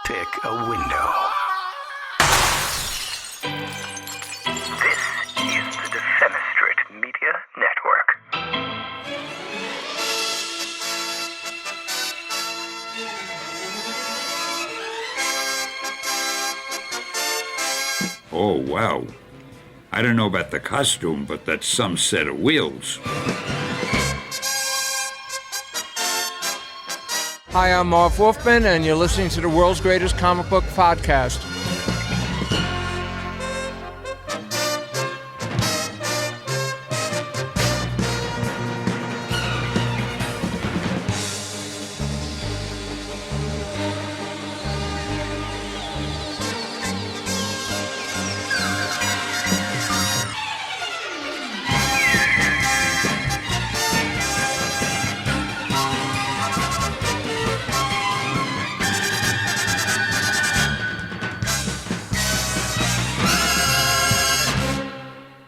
Pick a window. This is the Defenestrate Media Network. Oh, wow. I don't know about the costume, but that's some set of wheels. Hi, I'm Marv Wolfman, and you're listening to the world's greatest comic book podcast.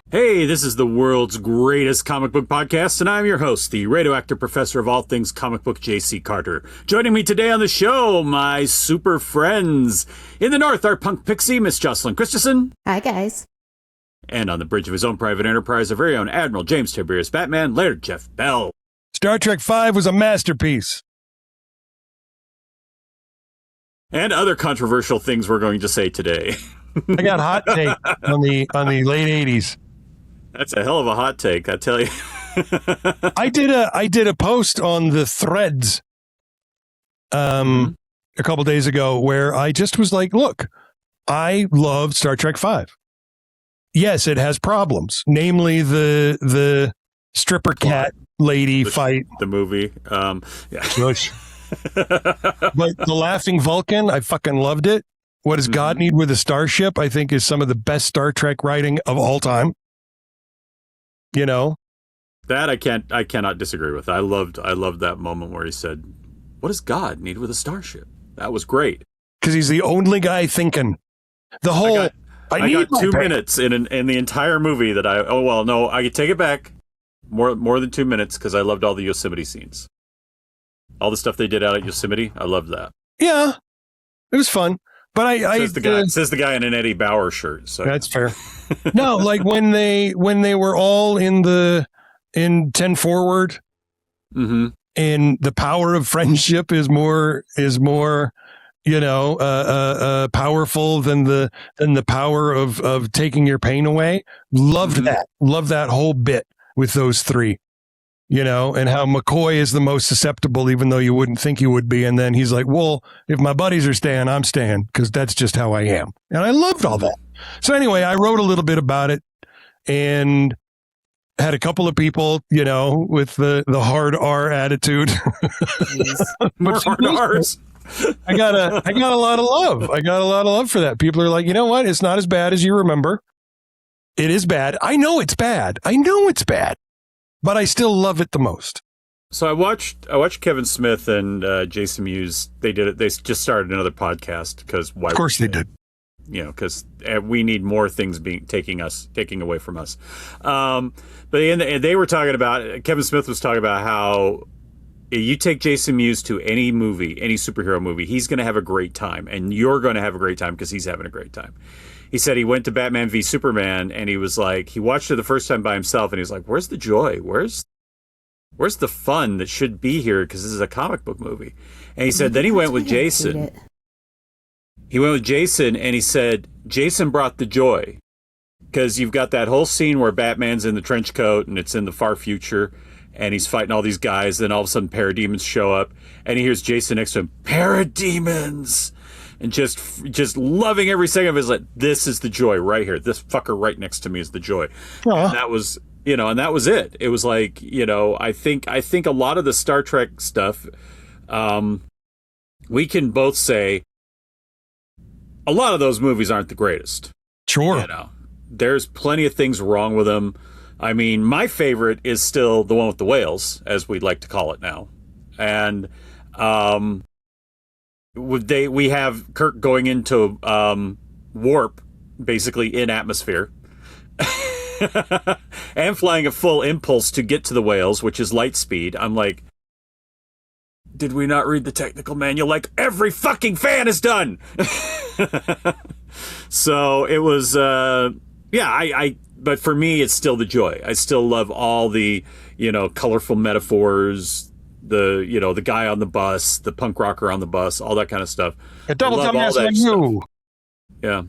Hey, this is the world's greatest comic book podcast, and I'm your host, the radioactive professor of all things comic book, J.C. Carter. Joining me today on the show, my super friends. In the north, our punk pixie, Miss Jocelyn Christensen. Hi, guys. And on the bridge of his own private enterprise, our very own Admiral James Tiberius Batman, Laird Jeff Bell. Star Trek V was a masterpiece. And other controversial things we're going to say today. I got hot take on the late 80s. That's a hell of a hot take, I tell you. I did a post on the threads a couple days ago where I just was like, look, I love Star Trek V. Yes, it has problems, namely the stripper cat lady fight. The movie. Yeah. Shush. But The Laughing Vulcan, I fucking loved it. What does God need with a starship? I think is some of the best Star Trek writing of all time. You know, that I cannot disagree with. I loved that moment where he said, "What does God need with a starship?" That was great because he's the only guy thinking. The whole I got 2 minutes in the entire movie that I could take it back more than 2 minutes because I loved all the Yosemite scenes, all the stuff they did out at Yosemite. I loved that. Yeah, it was fun. But says the guy in an Eddie Bauer shirt. So that's fair. No, like when they were all in 10 forward, and the power of friendship is more powerful than the power of taking your pain away. Loved that. Loved that whole bit with those three. You know, and how McCoy is the most susceptible, even though you wouldn't think he would be. And then he's like, well, if my buddies are staying, I'm staying because that's just how I am. And I loved all that. So anyway, I wrote a little bit about it and had a couple of people, you know, with the hard R attitude. More hard R's. I got a lot of love. I got a lot of love for that. People are like, you know what? It's not as bad as you remember. It is bad. I know it's bad. But I still love it the most. So I watched Kevin Smith and Jason Mewes. They did it. They just started another podcast because why? Of course they did. You know, because we need more things taking away from us. But they were talking about. Kevin Smith was talking about how you take Jason Mewes to any movie, any superhero movie, he's going to have a great time, and you're going to have a great time because he's having a great time. He said he went to Batman v Superman and he was like, he watched it the first time by himself and he was like, where's the joy? Where's the fun that should be here? Because this is a comic book movie. And he said, then he went with Jason. He went with Jason and he said, Jason brought the joy. Because you've got that whole scene where Batman's in the trench coat and it's in the far future and he's fighting all these guys. Then all of a sudden parademons show up and he hears Jason next to him, parademons! And just loving every second of it. Is like, this is the joy right here. This fucker right next to me is the joy. And that was, and that was it. It was like, I think a lot of the Star Trek stuff, we can both say a lot of those movies aren't the greatest. Sure. There's plenty of things wrong with them. I mean, my favorite is still the one with the whales, as we'd like to call it now. And, we have Kirk going into warp, basically in atmosphere, and flying at full impulse to get to the whales, which is light speed. I'm like, did we not read the technical manual like every fucking fan has done? So it was, but for me, it's still the joy. I still love all the, colorful metaphors, the guy on the bus, the punk rocker on the bus, all that kind of stuff. A double I love dumbass all that like stuff. you. Yeah.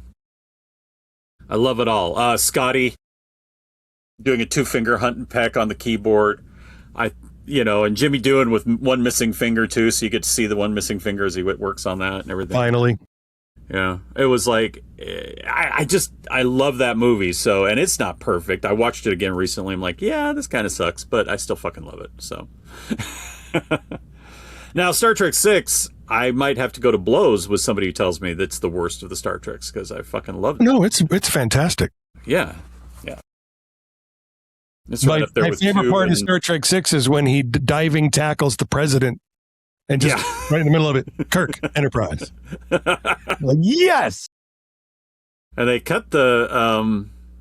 I love it all. Scotty doing a 2-finger hunt and peck on the keyboard. And Jimmy doing with one missing finger too, so you get to see the one missing finger as he works on that and everything. Finally. Yeah. It was like, I love that movie. So, and it's not perfect. I watched it again recently. I'm like, yeah, this kind of sucks, but I still fucking love it. So. Now, Star Trek 6, I might have to go to blows with somebody who tells me that's the worst of the Star Treks because I fucking love it. No, it's fantastic. Yeah. Yeah. It's My right up there with favorite Q part of and- Star Trek 6 is when he diving tackles the president and just right in the middle of it, Kirk, Enterprise. Like, yes! And they cut there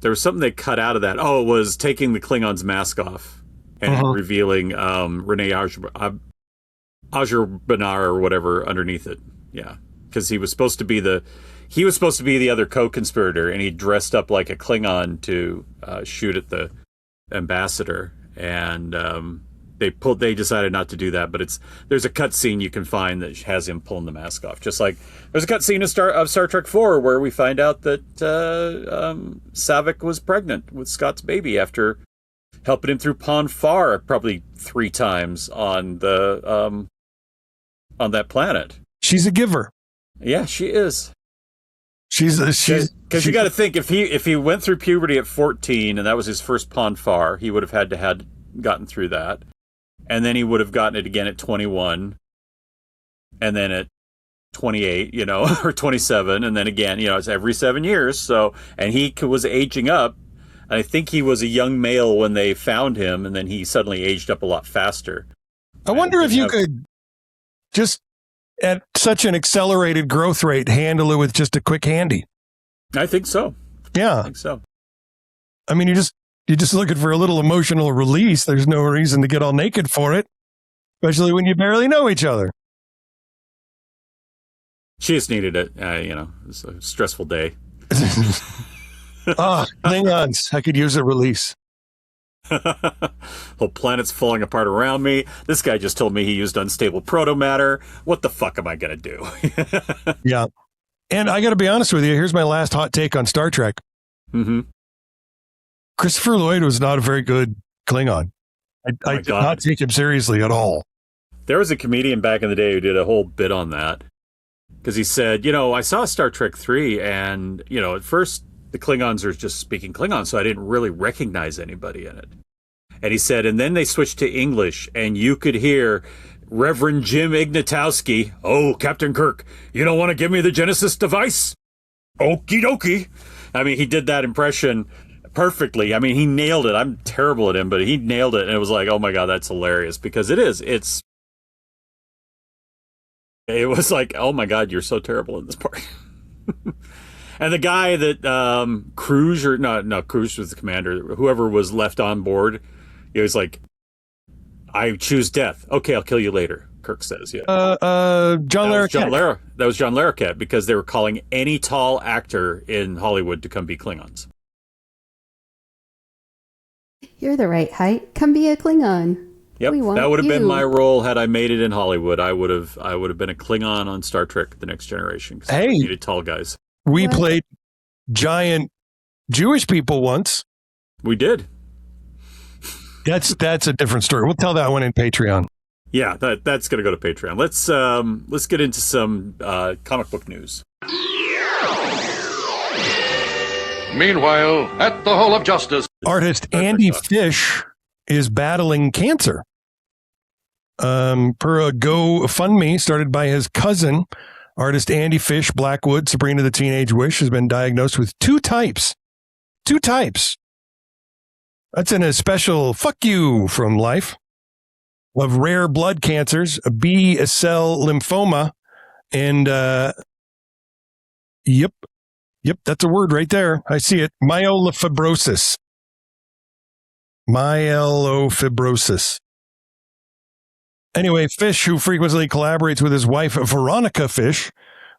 was something they cut out of that. Oh, it was taking the Klingon's mask off and revealing Renee Ajurbanar or whatever underneath it. Yeah. Because he was supposed to be the other co-conspirator, and he dressed up like a Klingon to shoot at the ambassador, and they decided not to do that, but there's a cut scene you can find that has him pulling the mask off, just like there's a cut scene of Star Trek 4 where we find out that Saavik was pregnant with Scott's baby after helping him through Pon farr probably 3 times on the on that planet. She's a giver. Yeah, she is. She's because you got to think if he went through puberty at 14 and that was his first Pon farr, he would have had gotten through that, and then he would have gotten it again at 21, and then at 28, or 27, and then again, it's every 7 years. So, and he was aging up. I think he was a young male when they found him, and then he suddenly aged up a lot faster. I wonder if you could just at such an accelerated growth rate handle it with just a quick handy. I think so. Yeah. I think so. I mean, you're just looking for a little emotional release. There's no reason to get all naked for it, especially when you barely know each other. She just needed it. It was a stressful day. Klingons. I could use a release. Whole planet's falling apart around me. This guy just told me he used unstable protomatter. What the fuck am I going to do? Yeah. And I got to be honest with you. Here's my last hot take on Star Trek. Mm-hmm. Christopher Lloyd was not a very good Klingon. I did not take him seriously at all. There was a comedian back in the day who did a whole bit on that. Because he said, I saw Star Trek 3 and, at first the Klingons are just speaking Klingon, so I didn't really recognize anybody in it. And he said, and then they switched to English, and you could hear Reverend Jim Ignatowski, "Oh, Captain Kirk, you don't want to give me the Genesis device? Okie dokie." I mean, he did that impression perfectly. I mean, he nailed it. I'm terrible at him, but he nailed it, and it was like, oh my God, that's hilarious, because it is. It was like, oh my God, you're so terrible in this part. And the guy that Cruz was the commander, whoever was left on board, he was like, "I choose death. Okay, I'll kill you later." Kirk says, "Yeah." John Larroquette. That was John Larroquette, because they were calling any tall actor in Hollywood to come be Klingons. You're the right height. Come be a Klingon. Yep, that would have been my role had I made it in Hollywood. I would have been a Klingon on Star Trek: The Next Generation. Hey, we needed tall guys. We played giant Jewish people once. We did. That's a different story. We'll tell that one in Patreon. Yeah, that's going to go to Patreon. Let's get into some comic book news. Meanwhile, at the Hall of Justice, artist Andy Fish is battling cancer. Per a GoFundMe started by his cousin, artist Andy Fish Blackwood, Sabrina the Teenage Wish, has been diagnosed with two types. That's in a special fuck you from life of rare blood cancers, a B cell lymphoma, and yep, that's a word right there. I see it. Myelofibrosis. Anyway, Fish, who frequently collaborates with his wife, Veronica Fish,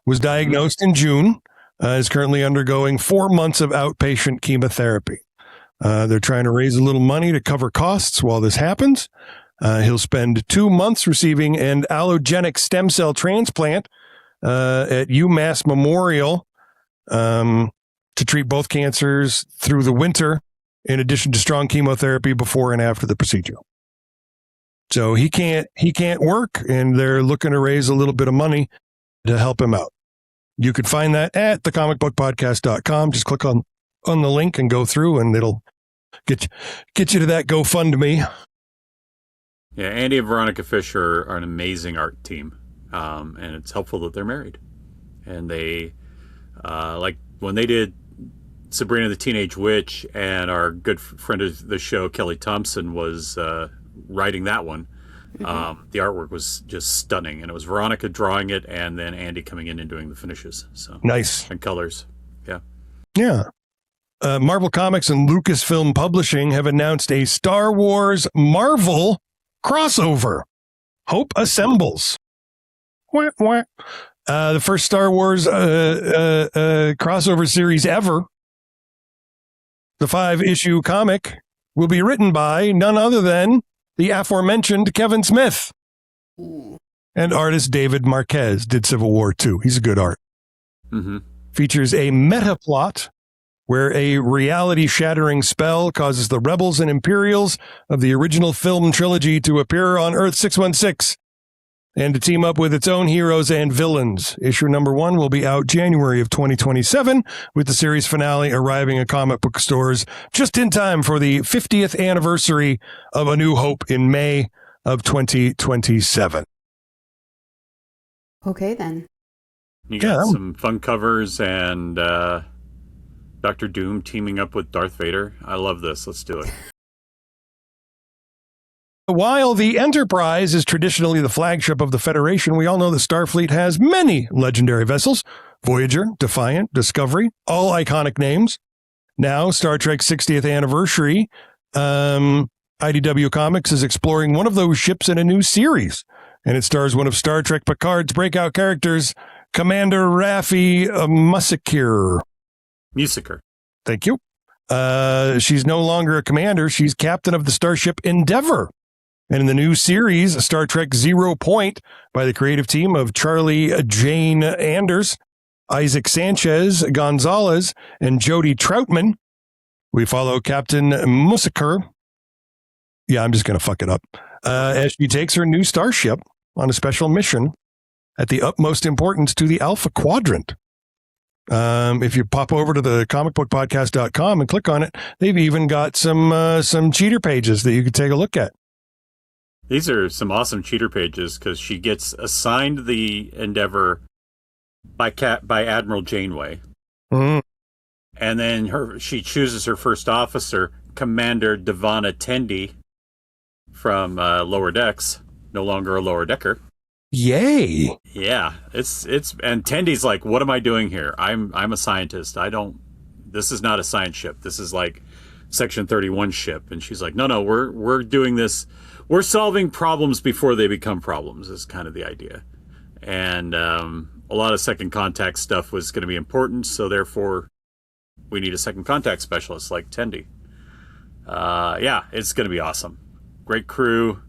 was diagnosed in June, is currently undergoing 4 months of outpatient chemotherapy. They're trying to raise a little money to cover costs while this happens. He'll spend 2 months receiving an allogenic stem cell transplant at UMass Memorial to treat both cancers through the winter, in addition to strong chemotherapy before and after the procedure. So he can't work, and they're looking to raise a little bit of money to help him out. You can find that at thecomicbookpodcast.com. Just click on the link and go through, and it'll get you to that GoFundMe. Yeah, Andy and Veronica Fisher are an amazing art team, and it's helpful that they're married. And they, like when they did Sabrina the Teenage Witch, and our good friend of the show, Kelly Thompson, was writing that one. The artwork was just stunning, and it was Veronica drawing it, and then Andy coming in and doing the finishes. So nice. And colors. Yeah. Marvel Comics and Lucasfilm Publishing have announced a Star Wars Marvel crossover. Hope Assembles. The first Star Wars crossover series ever. The 5-issue comic will be written by none other than the aforementioned Kevin Smith. And artist David Marquez did Civil War too. He's a good art. Features a meta plot where a reality-shattering spell causes the Rebels and Imperials of the original film trilogy to appear on Earth 616 and to team up with its own heroes and villains. Issue number 1 will be out January of 2027, with the series finale arriving at comic book stores just in time for the 50th anniversary of A New Hope in May of 2027. Okay, then. You got some fun covers and Dr. Doom teaming up with Darth Vader. I love this. Let's do it. While the Enterprise is traditionally the flagship of the Federation, we all know that Starfleet has many legendary vessels. Voyager, Defiant, Discovery, all iconic names. Now, Star Trek's 60th anniversary, IDW Comics is exploring one of those ships in a new series. And it stars one of Star Trek Picard's breakout characters, Commander Raffi Musiker. Thank you. She's no longer a commander. She's captain of the starship Endeavour. And in the new series, Star Trek 0 Point, by the creative team of Charlie Jane Anders, Isaac Sanchez Gonzalez, and Jody Troutman, we follow Captain Musiker. Yeah, I'm just going to fuck it up. As she takes her new starship on a special mission at the utmost importance to the Alpha Quadrant. If you pop over to the comicbookpodcast.com and click on it, they've even got some cheater pages that you can take a look at. These are some awesome cheater pages because she gets assigned the Endeavor by Admiral Janeway. And then she chooses her first officer, Commander Devana Tendi from Lower Decks, no longer a lower decker. Yay. Yeah, it's and Tendy's like, what am I doing here? I'm a scientist. This is not a science ship. This is like Section 31 ship. And she's like, no, we're doing this. We're solving problems before they become problems is kind of the idea. And a lot of second contact stuff was going to be important. So therefore we need a second contact specialist like Tendi. Yeah, it's going to be awesome. Great crew.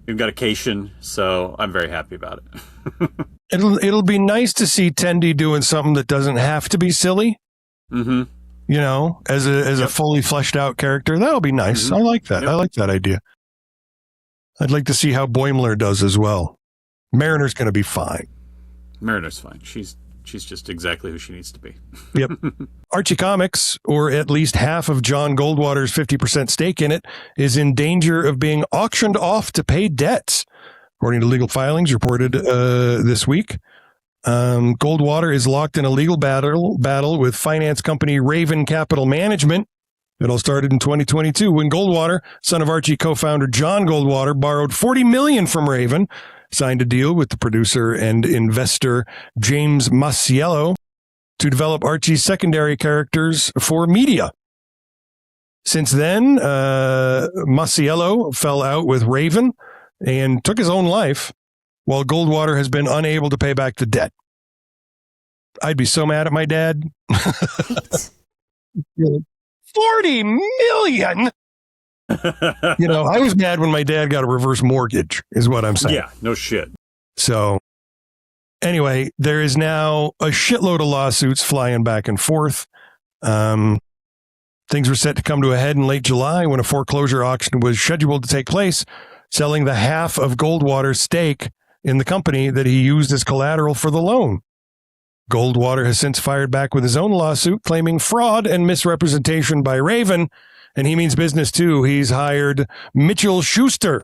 We've got a Cation, so I'm very happy about it. It'll be nice to see Tendi doing something that doesn't have to be silly. You know, as a fully fleshed out character. That'll be nice. I like that. I like that idea. I'd like to see how Boimler does as well. Mariner's going to be fine. Mariner's fine. She's just exactly who she needs to be. Yep. Archie Comics, or at least half of John Goldwater's 50% stake in it, is in danger of being auctioned off to pay debts, according to legal filings reported this week. Goldwater is locked in a legal battle with finance company Raven Capital Management. It all started in 2022 when Goldwater, son of Archie co-founder John Goldwater, borrowed $40 million from Raven, signed a deal with the producer and investor James Masiello to develop Archie's secondary characters for media. Since then, Masiello fell out with Raven, and took his own life while Goldwater has been unable to pay back the debt. I'd be so mad at my dad. Right. 40 million. I was mad when my dad got a reverse mortgage, is what I'm saying. Yeah, no shit. So anyway, there is now a shitload of lawsuits flying back and forth. Things were set to come to a head in late July when a foreclosure auction was scheduled to take place, selling the half of Goldwater's stake in the company that he used as collateral for the loan. Goldwater has since fired back with his own lawsuit claiming fraud and misrepresentation by Raven, and he means business too. He's hired Mitchell Schuster,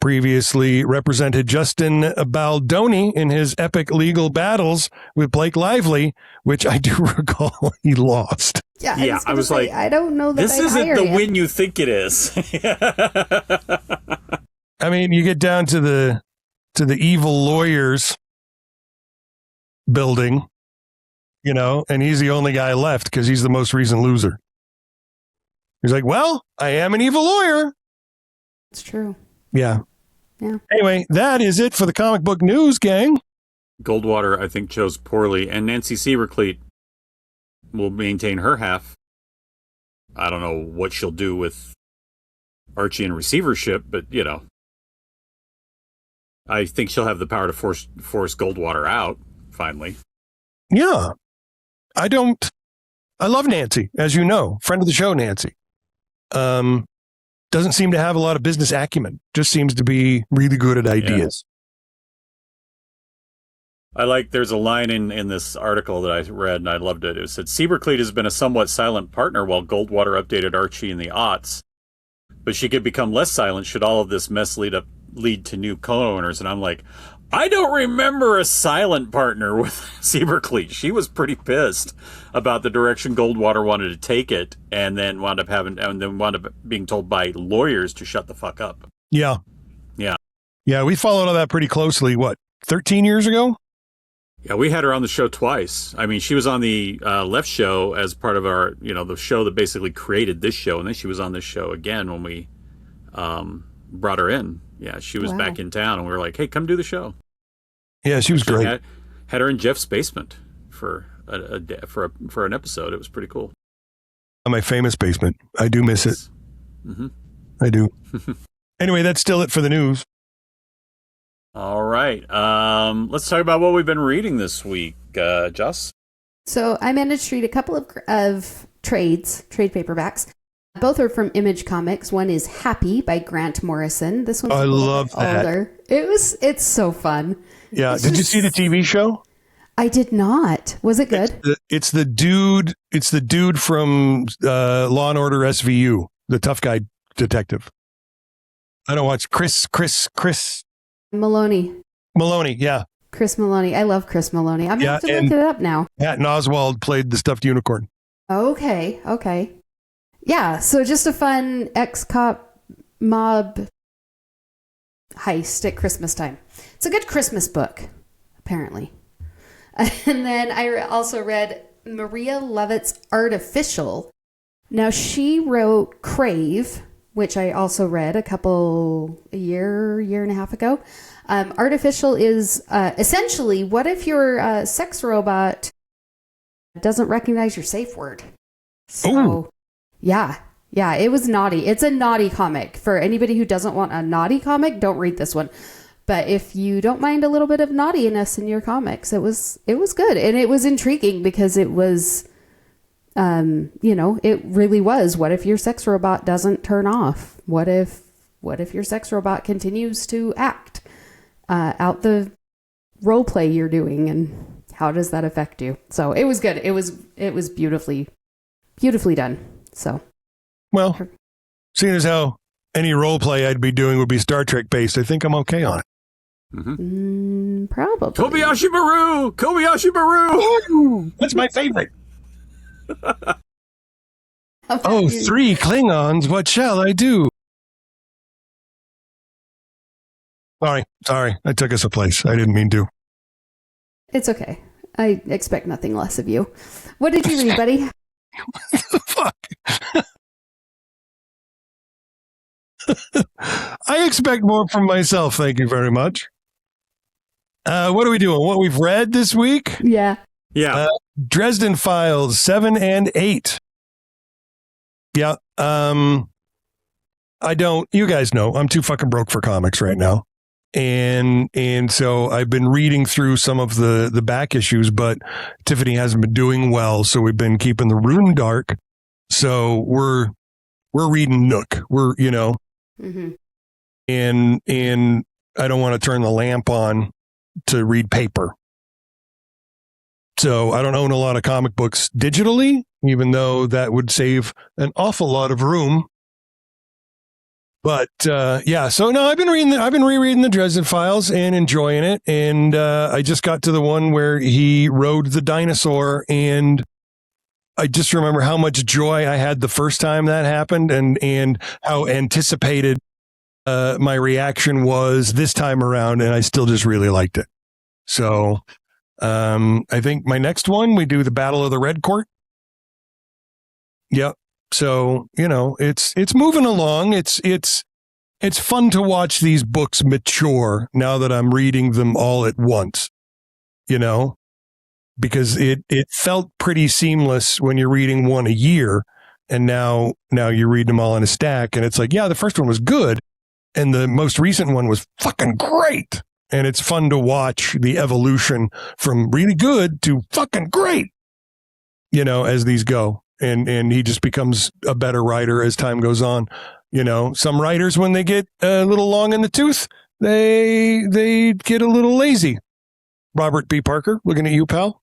previously represented Justin Baldoni in his epic legal battles with Blake Lively, which I do recall he lost. Yeah, I was like, I don't know that this isn't the win you think it is. I mean, you get down to the evil lawyers building, and he's the only guy left because he's the most recent loser. He's like, well, I am an evil lawyer. It's true. Yeah. Yeah. Anyway, that is it for the comic book news, gang. Goldwater, I think, chose poorly, and Nancy Sievercleet will maintain her half. I don't know what she'll do with Archie in receivership, but, I think she'll have the power to force Goldwater out, finally. Yeah. I love Nancy, as you know, friend of the show, Nancy. Doesn't seem to have a lot of business acumen. Just seems to be really good at ideas. Yeah. There's a line in this article that I read, and I loved it. It said, Sievercleet has been a somewhat silent partner while Goldwater updated Archie in the aughts, but she could become less silent should all of this mess lead to new co-owners. And I'm like, I don't remember a silent partner with Sievercleet. She was pretty pissed about the direction Goldwater wanted to take it, and then wound up being told by lawyers to shut the fuck up. Yeah. Yeah. Yeah, we followed all that pretty closely, 13 years ago? Yeah, we had her on the show twice. I mean, she was on the Left Show as part of our, the show that basically created this show, and then she was on this show again when we brought her in. Yeah, she was back in town, and we were like, hey, come do the show. Yeah, she was great. Had her in Jeff's basement for an episode. It was pretty cool. My famous basement. I do miss it. Mm-hmm. I do. Anyway, that's still it for the news. All right. Let's talk about what we've been reading this week. Joss? So I managed to read a couple of trade paperbacks. Both are from Image Comics. One is Happy by Grant Morrison. This one's I love that. older. It's so fun. Yeah. Did you see the TV show? I did not. Was it good? It's the dude from Law and Order SVU, the tough guy detective. I don't watch Chris Maloney. Yeah. Chris Maloney. I love Chris Maloney. I'm going to have to look it up now. Patton Oswalt played the stuffed unicorn. Okay. Yeah, so just a fun ex-cop mob heist at Christmas time. It's a good Christmas book, apparently. And then I also read Maria Lovett's Artificial. Now, she wrote Crave, which I also read a year and a half ago. Artificial is essentially, what if your sex robot doesn't recognize your safe word? So... Ooh. Yeah, it was naughty. It's a naughty comic. For anybody who doesn't want a naughty comic, don't read this one. But if you don't mind a little bit of naughtiness in your comics, it was good. And it was intriguing because it was, it really was. What if your sex robot doesn't turn off? What if your sex robot continues to act out the role play you're doing? And how does that affect you? So it was good. It was beautifully done. So, well, seeing as how any role play I'd be doing would be Star Trek based, I think I'm okay on it. Mm-hmm. Probably. Kobayashi Maru! Ooh, that's my favorite. 3 Klingons, what shall I do? Sorry, I took us a place. I didn't mean to. It's okay. I expect nothing less of you. What did you read, buddy? What the fuck? I expect more from myself. Thank you very much. What are we doing? What we've read this week? Yeah. Yeah. Dresden Files 7 and 8. Yeah. I don't. You guys know I'm too fucking broke for comics right now, and so I've been reading through some of the back issues, but Tiffany hasn't been doing well, so we've been keeping the room dark. So we're reading Nook. We're Mm-hmm. and I don't want to turn the lamp on to read paper. So I don't own a lot of comic books digitally, even though that would save an awful lot of room. But yeah, so no, I've been rereading the Dresden Files and enjoying it. And I just got to the one where he rode the dinosaur, and I just remember how much joy I had the first time that happened, and how anticipated my reaction was this time around, and I still just really liked it. So I think my next one, we do the Battle of the Red Court. Yep. So, it's moving along. It's fun to watch these books mature now that I'm reading them all at once, because it felt pretty seamless when you're reading one a year, and now you're reading them all in a stack, and it's like, yeah, the first one was good, and the most recent one was fucking great, and it's fun to watch the evolution from really good to fucking great, as these go. And he just becomes a better writer as time goes on. Some writers, when they get a little long in the tooth, they get a little lazy. Robert B. Parker, looking at you, pal.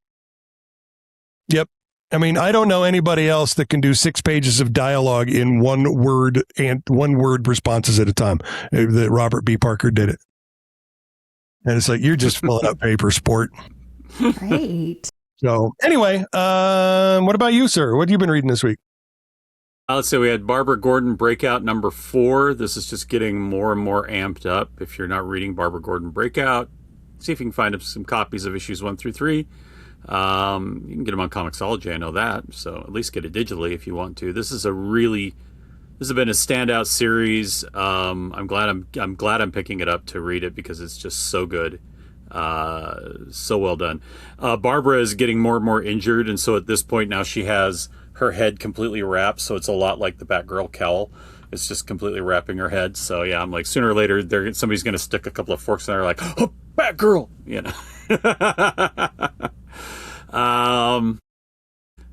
Yep. I mean, I don't know anybody else that can do 6 pages of dialogue in one word responses at a time. That Robert B. Parker did it. And it's like, you're just filling up paper, sport. Great. So anyway, what about you, sir? What have you been reading this week? Let's say we had Barbara Gordon Breakout number 4. This is just getting more and more amped up. If you're not reading Barbara Gordon Breakout, see if you can find some copies of issues 1 through 3. You can get them on Comixology, I know that. So at least get it digitally if you want to. This has been a standout series. I'm glad I'm picking it up to read it because it's just so good. So well done. Barbara is getting more and more injured, and so at this point now she has her head completely wrapped, so it's a lot like the Batgirl cowl. It's just completely wrapping her head. So yeah, I'm like, sooner or later somebody's going to stick a couple of forks in there, like, oh, Batgirl,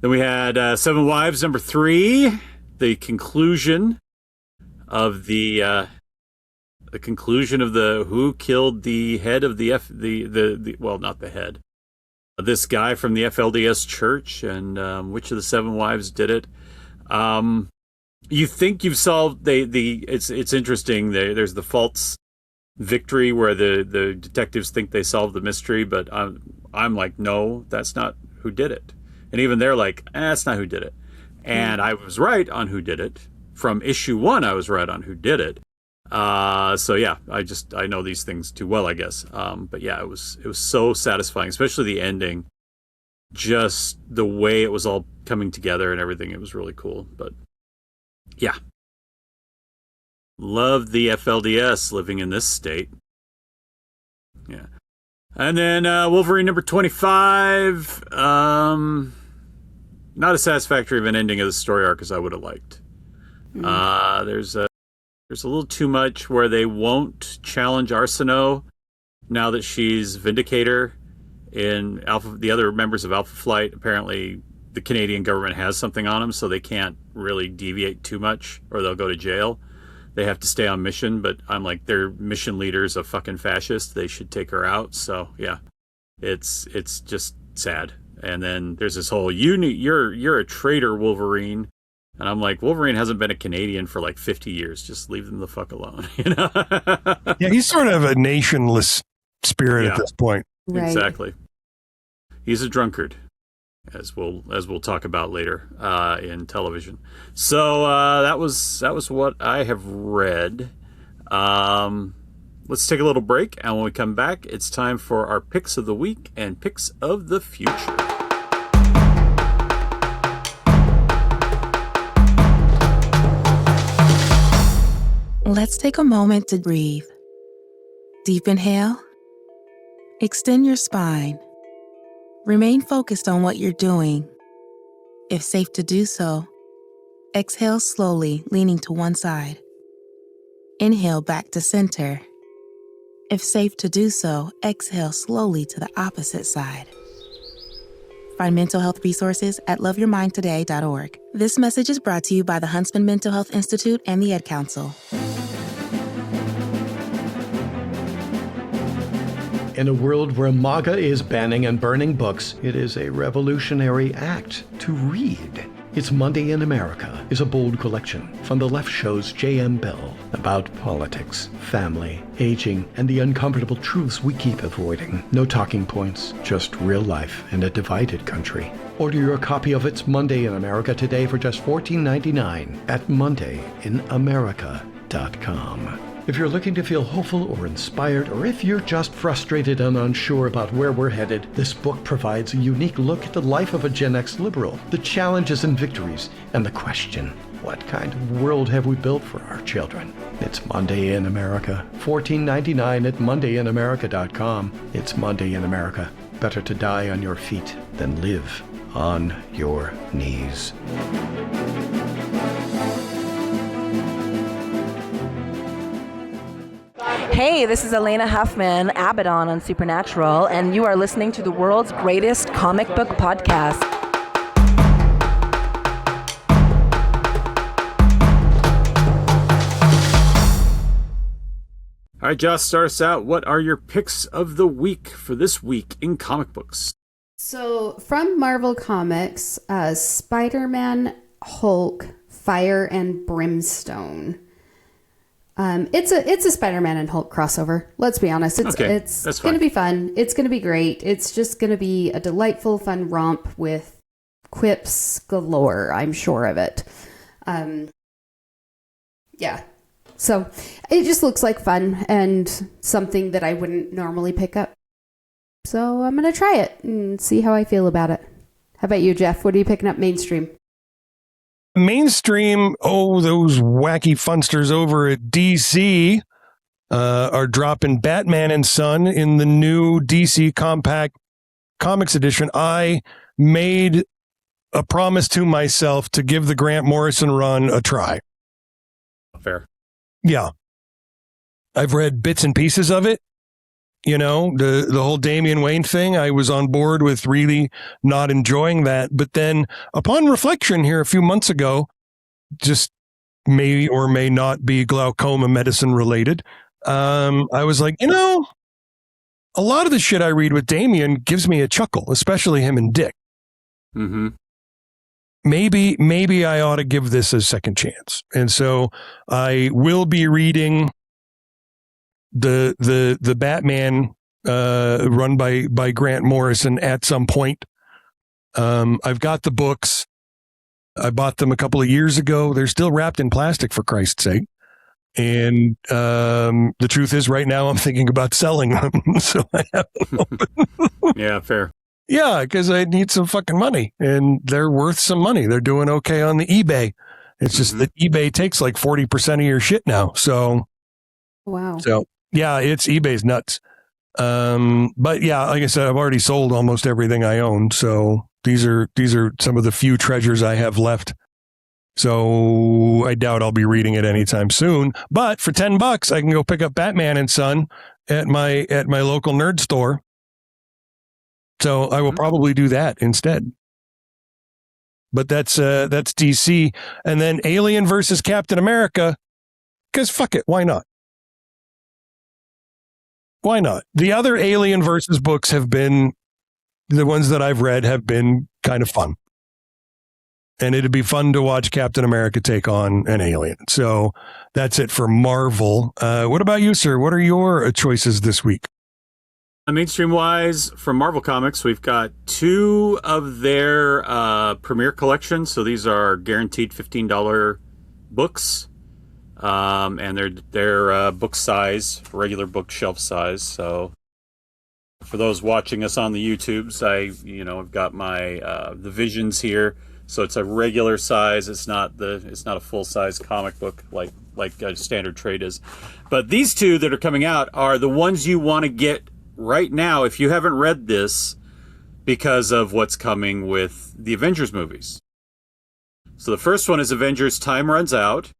Then we had Seven Wives number 3, the conclusion of the who killed the head of well, not the head, this guy from the FLDS church, and which of the 7 wives did it. You think you've solved it's interesting. There's the false victory where the detectives think they solved the mystery, but I'm like, no, that's not who did it. And even they're like, that's not who did it. And I was right on who did it. From issue 1, I was right on who did it. So yeah, I know these things too well, I guess. But yeah, it was so satisfying, especially the ending, just the way it was all coming together and everything. It was really cool. But yeah, love the FLDS living in this state. Yeah. And then Wolverine number 25. Not as satisfactory of an ending of the story arc as I would have liked. There's a little too much where they won't challenge Arsenault now that she's Vindicator in Alpha. The other members of Alpha Flight, apparently the Canadian government has something on them, so they can't really deviate too much or they'll go to jail. They have to stay on mission, but I'm like, their mission leader's a fucking fascist. They should take her out. So yeah, it's just sad. And then there's this whole, you're a traitor, Wolverine. And I'm like, Wolverine hasn't been a Canadian for like 50 years. Just leave them the fuck alone, Yeah, he's sort of a nationless spirit at this point. Right. Exactly. He's a drunkard, as we'll talk about later in television. So that was what I have read. Let's take a little break, and when we come back, it's time for our picks of the week and picks of the future. Let's take a moment to breathe. Deep inhale. Extend your spine. Remain focused on what you're doing. If safe to do so, exhale slowly, leaning to one side. Inhale back to center. If safe to do so, exhale slowly to the opposite side. Find mental health resources at loveyourmindtoday.org. This message is brought to you by the Huntsman Mental Health Institute and the Ad Council. In a world where MAGA is banning and burning books, it is a revolutionary act to read. It's Monday in America is a bold collection from The Left Show's J.M. Bell about politics, family, aging, and the uncomfortable truths we keep avoiding. No talking points, just real life in a divided country. Order your copy of It's Monday in America today for just $14.99 at mondayinamerica.com. If you're looking to feel hopeful or inspired, or if you're just frustrated and unsure about where we're headed, this book provides a unique look at the life of a Gen X liberal, the challenges and victories, and the question, what kind of world have we built for our children? It's Monday in America. $14.99 at mondayinamerica.com. It's Monday in America. Better to die on your feet than live on your knees. Hey, this is Elena Huffman, Abaddon on Supernatural, and you are listening to the world's greatest comic book podcast. All right, Joss, start us out. What are your picks of the week for this week in comic books? So, from Marvel Comics, Spider-Man, Hulk, Fire and Brimstone. It's a Spider-Man and Hulk crossover. Let's be honest. It's going to be fun. It's going to be great. It's just going to be a delightful, fun romp with quips galore. I'm sure of it. Yeah. So it just looks like fun and something that I wouldn't normally pick up. So I'm going to try it and see how I feel about it. How about you, Jeff? What are you picking up mainstream? Mainstream, those wacky funsters over at DC are dropping Batman and Son in the new DC Compact Comics edition. I made a promise to myself to give the Grant Morrison run a try. Fair. Yeah. I've read bits and pieces of it. You know, the whole Damian Wayne thing, I was on board with really not enjoying that. But then upon reflection here a few months ago, just may or may not be glaucoma medicine related, I was like, a lot of the shit I read with Damian gives me a chuckle, especially him and Dick. Mm-hmm. Maybe I ought to give this a second chance. And so I will be reading the Batman run by Grant Morrison at some point. I've got the books. I bought them a couple of years ago. They're still wrapped in plastic, for Christ's sake. And the truth is, right now I'm thinking about selling them. So I haven't opened. Yeah, fair. Yeah, because I need some fucking money, and they're worth some money. They're doing okay on the eBay. It's just that eBay takes like 40% of your shit now. So, wow. So yeah, eBay's nuts. But yeah, like I said, I've already sold almost everything I own. So these are some of the few treasures I have left. So I doubt I'll be reading it anytime soon. But for $10, I can go pick up Batman and Son at my local nerd store. So I will probably do that instead. But that's DC. And then Alien versus Captain America, because fuck it, why not? Why not? The other Alien versus books have been, the ones that I've read have been kind of fun. And it'd be fun to watch Captain America take on an alien. So that's it for Marvel. What about you, sir? What are your choices this week? Mainstream-wise, from Marvel Comics, we've got two of their premiere collections. So these are guaranteed $15 books, and they're book size, regular bookshelf size. So for those watching us on the YouTubes, I've got my the Visions here. So it's a regular size. It's not a full size comic book like like a standard trade is. But these two that are coming out are the ones you want to get right now if you haven't read this, because of what's coming with the Avengers movies. So the first one is Avengers Time Runs Out,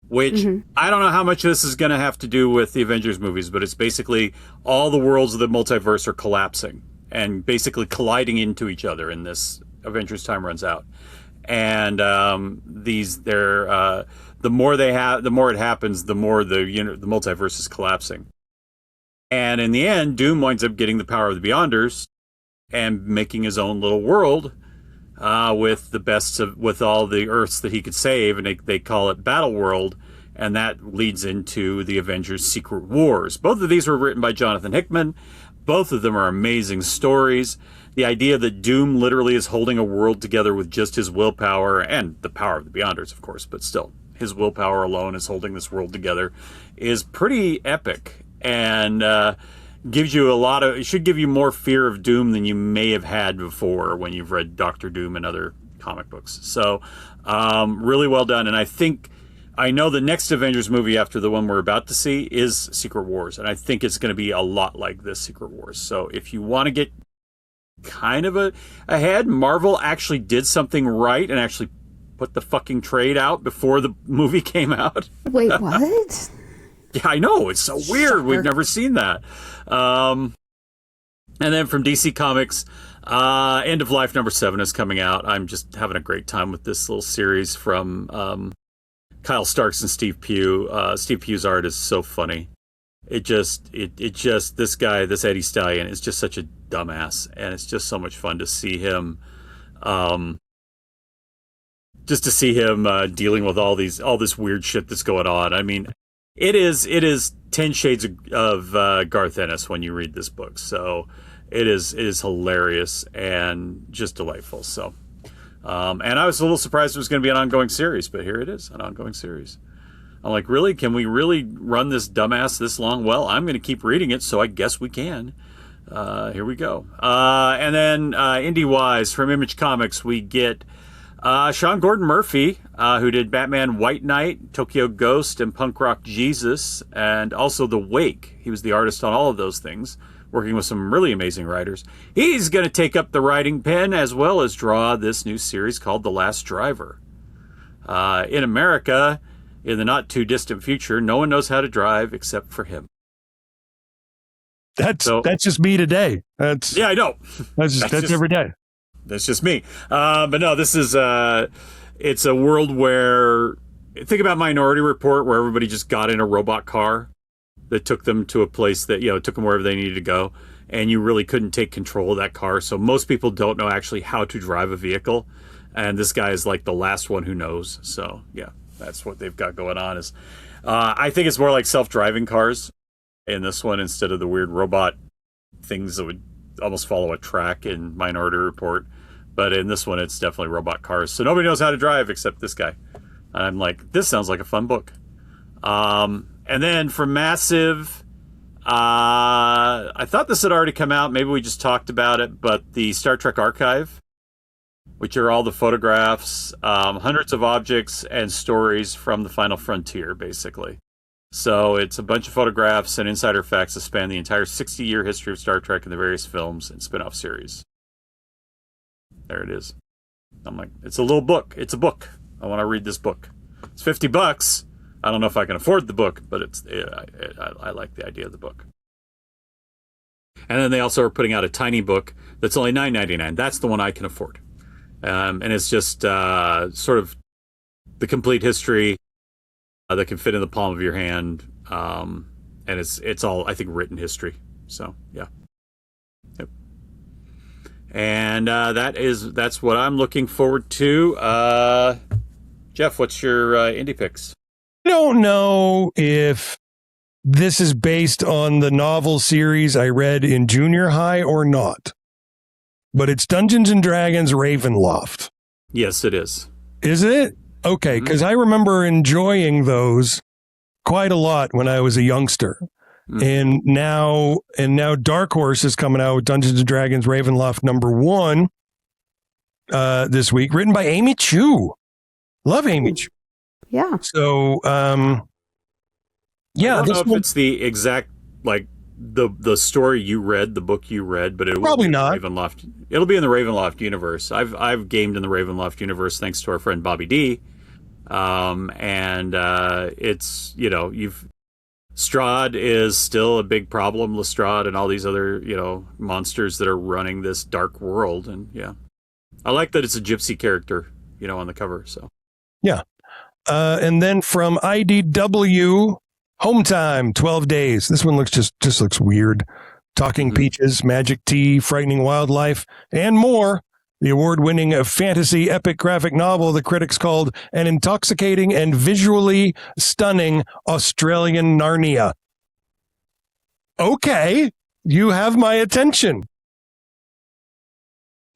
which I don't know how much of this is going to have to do with the Avengers movies, but it's basically all the worlds of the multiverse are collapsing and basically colliding into each other in this Avengers Time Runs Out. And the more it happens, the more the multiverse is collapsing. And in the end, Doom winds up getting the power of the Beyonders and making his own little world with all the Earths that he could save, and they call it Battle World, and that leads into the Avengers Secret Wars. Both of these were written by Jonathan Hickman. Both of them are amazing stories. The idea that Doom literally is holding a world together with just his willpower, and the power of the Beyonders, of course, but still, his willpower alone is holding this world together, is pretty epic, and gives you it should give you more fear of Doom than you may have had before when you've read Doctor Doom and other comic books. So, really well done. And I know the next Avengers movie after the one we're about to see is Secret Wars. And I think it's going to be a lot like this Secret Wars. So if you want to get kind of ahead, Marvel actually did something right and actually put the fucking trade out before the movie came out. Wait, what? Yeah, I know. It's so weird. Shocker. We've never seen that. And then from DC Comics, End of Life number 7 is coming out. I'm just having a great time with this little series from Kyle Starks and Steve Pugh. Steve Pugh's art is so funny. This Eddie Stallion is just such a dumbass, and it's just so much fun to see him. Dealing with all this weird shit that's going on. I mean, it is 10 shades of Garth Ennis when you read this book. So it is hilarious and just delightful. So, and I was a little surprised it was going to be an ongoing series, but here it is, an ongoing series. I'm like, really? Can we really run this dumbass this long? Well, I'm going to keep reading it, so I guess we can. Here we go. And then indie-wise, from Image Comics, we get Sean Gordon Murphy, who did Batman White Knight, Tokyo Ghost, and Punk Rock Jesus, and also The Wake. He was the artist on all of those things, working with some really amazing writers. He's going to take up the writing pen as well as draw this new series called The Last Driver. In America, in the not-too-distant future, no one knows how to drive except for him. That's just me today. Yeah, I know. That's every day. That's just me. But no, this is it's a world where, think about Minority Report, where everybody just got in a robot car that took them to a place that, took them wherever they needed to go, and you really couldn't take control of that car. So most people don't know actually how to drive a vehicle, and this guy is like the last one who knows. So yeah, that's what they've got going on. Is I think it's more like self-driving cars in this one instead of the weird robot things that would almost follow a track in Minority Report. But in this one, it's definitely robot cars. So nobody knows how to drive except this guy. And I'm like, this sounds like a fun book. And then from Massive, I thought this had already come out. Maybe we just talked about it. But the Star Trek Archive, which are all the photographs, hundreds of objects and stories from the Final Frontier, basically. So it's a bunch of photographs and insider facts that span the entire 60-year history of Star Trek and the various films and spin-off series. There it is. I'm like, it's a little book. It's a book. I want to read this book. It's $50. I don't know if I can afford the book, but I like the idea of the book. And then they also are putting out a tiny book that's only $9.99. That's the one I can afford. And it's just sort of the complete history that can fit in the palm of your hand. And it's all, I think, written history. So, yeah. Yep. And that's what I'm looking forward to. Jeff, what's your indie picks? I don't know if this is based on the novel series I read in junior high or not, but it's Dungeons and Dragons Ravenloft. Yes, it is. Is it? Okay, because I remember enjoying those quite a lot when I was a youngster. And now Dark Horse is coming out with Dungeons and Dragons Ravenloft #1 this week, written by Amy Chu. Love Amy Chu. Yeah. So Yeah, I don't this know if one, it's the exact like the story you read, the book you read, but it will Probably be in the not. Ravenloft. It'll be in the Ravenloft universe. I've gamed in the Ravenloft universe thanks to our friend Bobby D. And it's Strahd is still a big problem. Lestrade and all these other monsters that are running this dark world, and yeah, I like that it's a gypsy character on the cover. So yeah. And then from IDW, Home Time, 12 Days. This one just looks weird. Talking Peaches, Magic Tea, Frightening Wildlife, and more. The award-winning fantasy epic graphic novel the critics called an intoxicating and visually stunning Australian Narnia. Okay, you have my attention.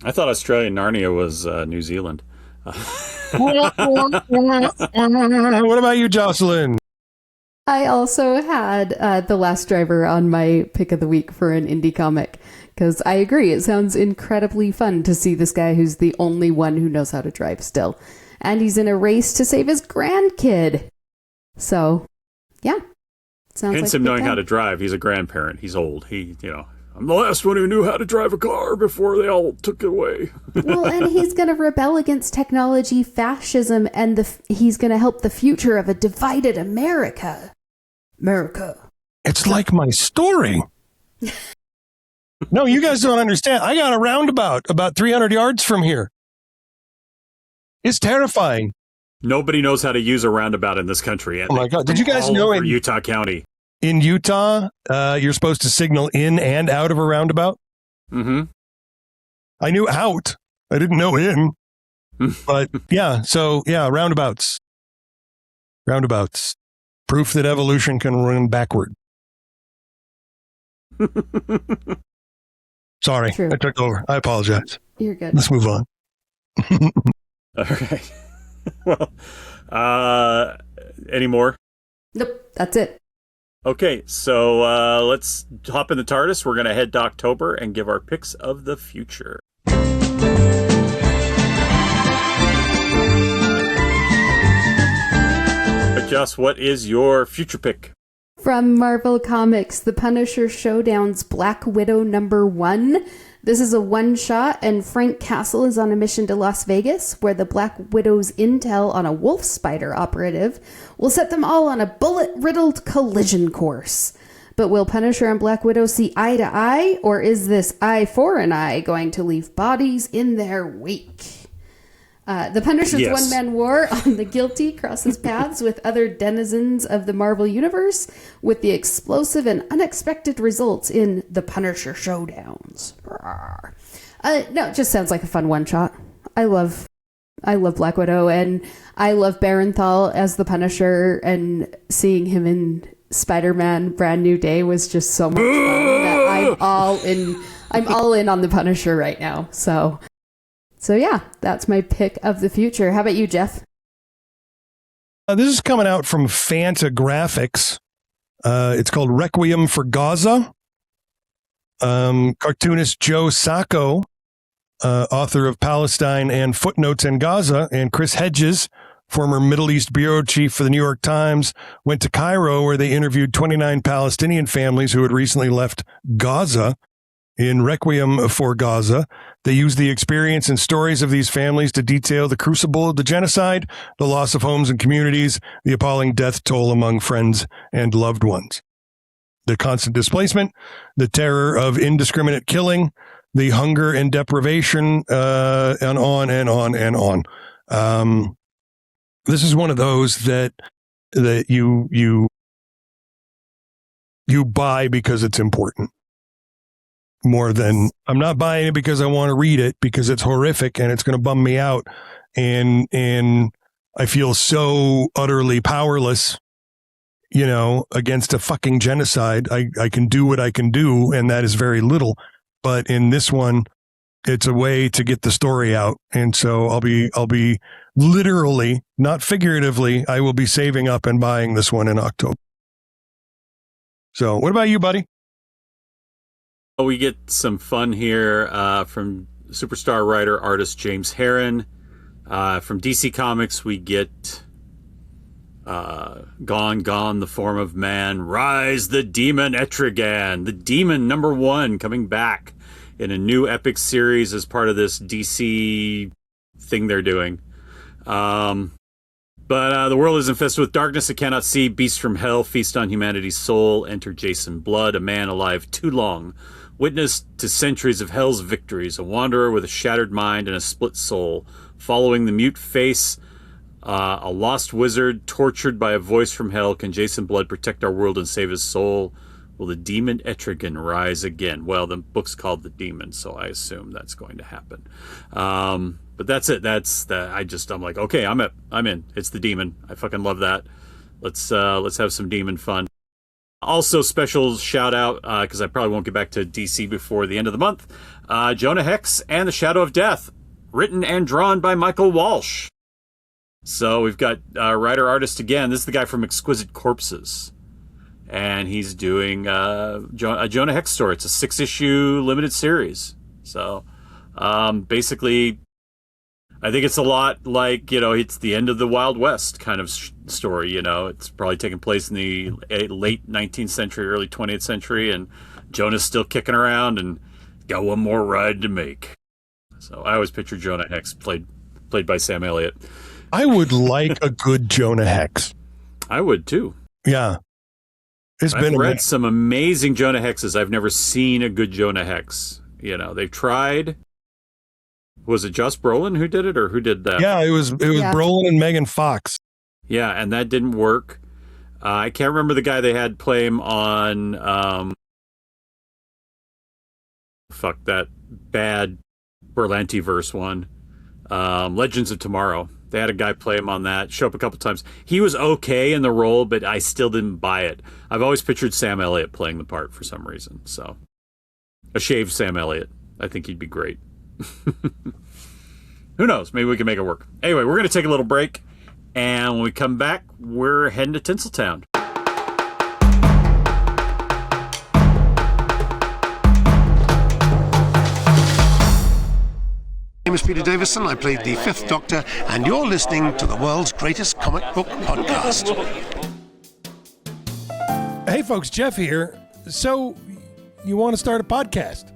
I thought Australian Narnia was New Zealand. What about you, Jocelyn? I also had The Last Driver on my pick of the week for an indie comic, because I agree, it sounds incredibly fun to see this guy who's the only one who knows how to drive still. And he's in a race to save his grandkid. So, yeah. Sounds Hence like him a good knowing time. how to drive. He's a grandparent. He's old. I'm the last one who knew how to drive a car before they all took it away. Well, and he's going to rebel against technology, fascism, and he's going to help the future of a divided America. It's like my story. No, you guys don't understand. I got a roundabout about 300 yards from here. It's terrifying. Nobody knows how to use a roundabout in this country. Oh my God. Did you guys know in Utah County? In Utah, you're supposed to signal in and out of a roundabout? Mm-hmm. I knew out. I didn't know in. But yeah, so yeah, roundabouts. Roundabouts. Proof that evolution can run backward. Sorry, True. I took over. I apologize. You're good. Let's move on. All right. Well, any more? Nope, that's it. Okay, so let's hop in the TARDIS. We're going to head to October and give our picks of the future. But Joss, what is your future pick? From Marvel Comics, The Punisher Showdown's Black Widow #1. This is a one-shot, and Frank Castle is on a mission to Las Vegas, where the Black Widow's intel on a wolf spider operative will set them all on a bullet-riddled collision course. But will Punisher and Black Widow see eye to eye, or is this eye for an eye going to leave bodies in their wake? The Punisher's one-man war on the guilty crosses paths with other denizens of the Marvel Universe, with the explosive and unexpected results in the Punisher Showdowns. No, it just sounds like a fun one-shot. I love Black Widow, and I love Barenthal as the Punisher, and seeing him in Spider-Man Brand New Day was just so much fun that I'm all in on the Punisher right now. So yeah, that's my pick of the future. How about you, Jeff? This is coming out from Fantagraphics. It's called Requiem for Gaza. Cartoonist Joe Sacco, author of Palestine and Footnotes in Gaza, and Chris Hedges, former Middle East bureau chief for the New York Times, went to Cairo, where they interviewed 29 Palestinian families who had recently left Gaza. In Requiem for Gaza, they used the experience and stories of these families to detail the crucible of the genocide, the loss of homes and communities, the appalling death toll among friends and loved ones, the constant displacement, the terror of indiscriminate killing, the hunger and deprivation, and on and on and on. This is one of those that you buy because it's important. More than I'm not buying it because I want to read it, because it's horrific and it's going to bum me out, and I feel so utterly powerless, against a fucking genocide. I can do what I can do, and that is very little. But in this one, it's a way to get the story out, and so I'll be literally, not figuratively, I will be saving up and buying this one in October. So, what about you, buddy? We get some fun here from superstar writer artist James Herron. From DC Comics, we get Gone, gone, the form of man. Rise, the demon Etrigan. The demon #1 coming back in a new epic series as part of this DC thing they're doing. But the world is infested with darkness it cannot see. Beasts from hell feast on humanity's soul. Enter Jason Blood, a man alive too long. Witness to centuries of hell's victories. A wanderer with a shattered mind and a split soul. Following the mute face, a lost wizard tortured by a voice from hell. Can Jason Blood protect our world and save his soul? Will the demon Etrigan rise again? Well, the book's called The Demon, so I assume that's going to happen. But that's it. I'm like, okay, I'm in. It's The Demon. I fucking love that. Let's have some demon fun. Also, special shout out, because I probably won't get back to DC before the end of the month. Jonah Hex and the Shadow of Death, written and drawn by Michael Walsh. So we've got writer-artist again. This is the guy from Exquisite Corpses. And he's doing a Jonah Hex story. It's a 6-issue limited series. So basically, I think it's a lot like, it's the end of the Wild West kind of story. It's probably taking place in the late 19th century, early 20th century. And Jonah's still kicking around and got one more ride to make. So I always picture Jonah Hex played by Sam Elliott. I would like a good Jonah Hex. I would too. Yeah. I've read some amazing Jonah Hexes. I've never seen a good Jonah Hex. They've tried. Was it Joss Brolin who did it, or who did that? Yeah, it was Brolin and Megan Fox. Yeah, and that didn't work. I can't remember the guy they had play him on. That bad Berlanti-verse one. Legends of Tomorrow. They had a guy play him on that, show up a couple times. He was okay in the role, but I still didn't buy it. I've always pictured Sam Elliott playing the part for some reason. So, a shaved Sam Elliott. I think he'd be great. Who knows? Maybe we can make it work. Anyway, we're going to take a little break. And when we come back, we're heading to Tinsel Town. My name is Peter Davison. I played the Fifth Doctor, and you're listening to the world's greatest comic book podcast. Hey, folks, Jeff here. So, you want to start a podcast?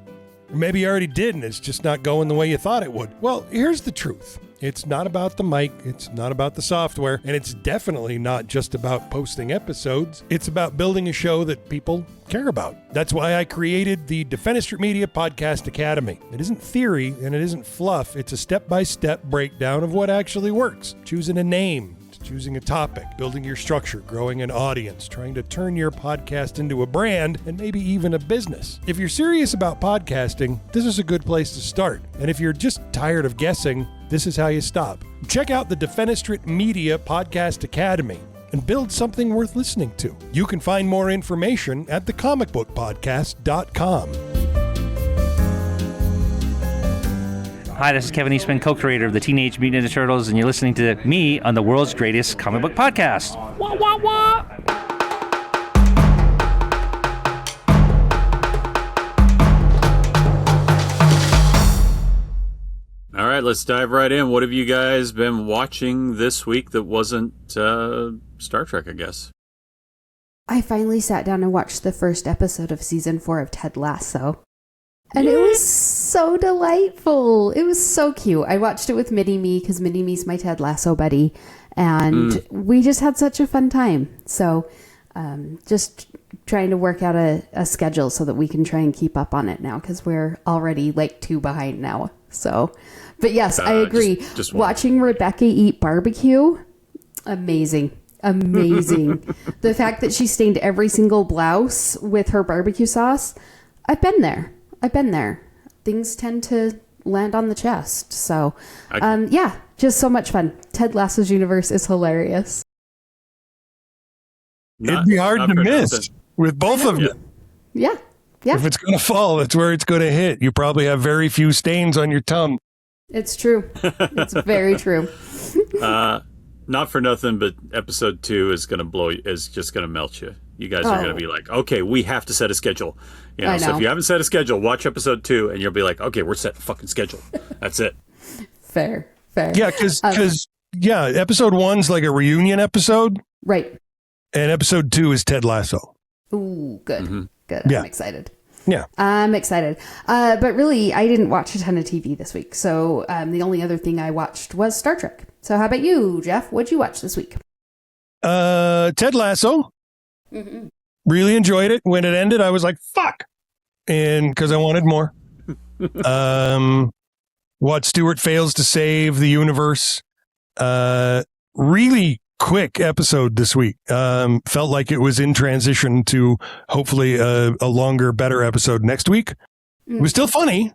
Or maybe you already did, and it's just not going the way you thought it would. Well, here's the truth. It's not about the mic, it's not about the software, and it's definitely not just about posting episodes. It's about building a show that people care about. That's why I created the Defenestrate Media Podcast Academy. It isn't theory and it isn't fluff. It's a step-by-step breakdown of what actually works. Choosing a name, choosing a topic, building your structure, growing an audience, trying to turn your podcast into a brand, and maybe even a business. If you're serious about podcasting, this is a good place to start. And if you're just tired of guessing, this is how you stop. Check out the Defenestrate Media Podcast Academy and build something worth listening to. You can find more information at thecomicbookpodcast.com. Hi, this is Kevin Eastman, co-creator of the Teenage Mutant Ninja Turtles, and you're listening to me on the world's greatest comic book podcast. Wah, wah, wah. All right, let's dive right in. What have you guys been watching this week that wasn't Star Trek, I guess? I finally sat down and watched the first episode of season 4 of Ted Lasso. And it was so delightful. It was so cute. I watched it with Mini-Me because Mini-Me's my Ted Lasso buddy. And we just had such a fun time. So just trying to work out a schedule so that we can try and keep up on it now because we're already like 2 behind now. So, but yes, I agree. Just watching Rebecca eat barbecue, amazing. The fact that she stained every single blouse with her barbecue sauce, I've been there. Things tend to land on the chest. So, just so much fun. Ted Lasso's universe is hilarious. It'd be hard to miss with both of them. Yeah. If it's going to fall, that's where it's going to hit. You probably have very few stains on your tongue. It's true. It's very true. Not for nothing, but episode 2 is going to is just going to melt you. You guys are going to be like, okay, we have to set a schedule. So if you haven't set a schedule, watch episode 2 and you'll be like, okay, we're setting a fucking schedule. That's it. Fair. Yeah, because episode 1's like a reunion episode. Right. And episode 2 is Ted Lasso. Ooh, good. Mm-hmm. Good. Yeah. I'm excited. Yeah. I'm excited. But really, I didn't watch a ton of TV this week. So the only other thing I watched was Star Trek. So how about you, Jeff? What'd you watch this week? Ted Lasso. Mm-hmm. Really enjoyed it. When it ended, I was like, fuck. And because I wanted more. What Stewart Fails to Save the Universe. Really quick episode this week. Felt like it was in transition to hopefully a longer, better episode next week. It was still funny.